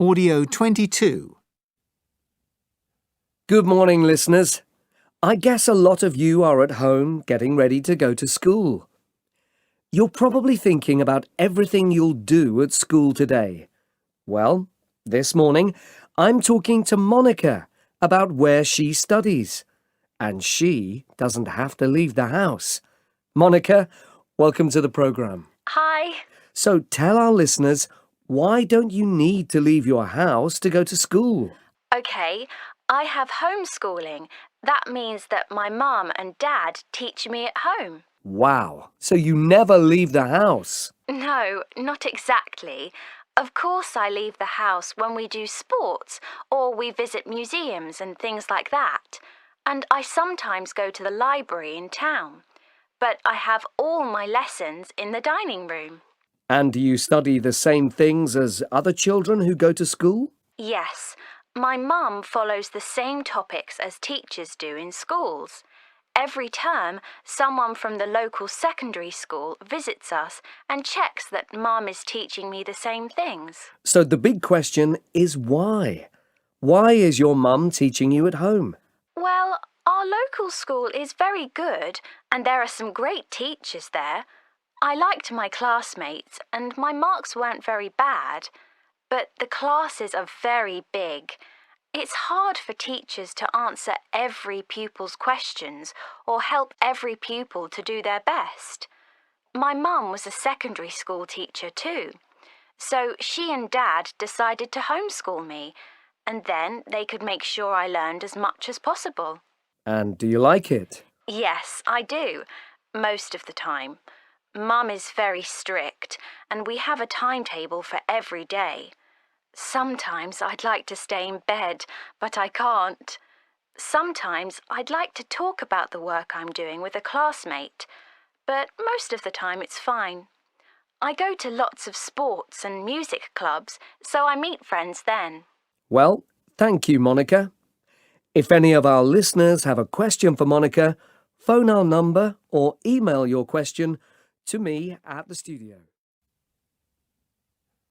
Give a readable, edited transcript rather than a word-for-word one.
Audio 22. Good morning, listeners. I guess a lot of you are at home getting ready to go to school. You're probably thinking about everything you'll do at school today. Well, this morning, I'm talking to Monica about where she studies. And she doesn't have to leave the house. Monica, welcome to the program. Hi. So tell our listeners, why don't you need to leave your house to go to school? Okay, I have homeschooling. That means that my mum and dad teach me at home. Wow, so you never leave the house? No, not exactly. Of course I leave the house when we do sports or we visit museums and things like that. And I sometimes go to the library in town. But I have all my lessons in the dining room. And do you study the same things as other children who go to school? Yes, my mum follows the same topics as teachers do in schools. Every term, someone from the local secondary school visits us and checks that Mum is teaching me the same things. So the big question is why? Why is your mum teaching you at home? Well, our local school is very good and there are some great teachers there. I liked my classmates and my marks weren't very bad, but the classes are very big. It's hard for teachers to answer every pupil's questions or help every pupil to do their best. My mum was a secondary school teacher too, so she and Dad decided to homeschool me, and then they could make sure I learned as much as possible. And do you like it? Yes, I do, most of the time. Mum is very strict, and we have a timetable for every day. Sometimes I'd like to stay in bed, but I can't. Sometimes I'd like to talk about the work I'm doing with a classmate, but most of the time it's fine. I go to lots of sports and music clubs, so I meet friends then. Well, thank you, Monica. If any of our listeners have a question for Monica, phone our number or email your question to me at the studio.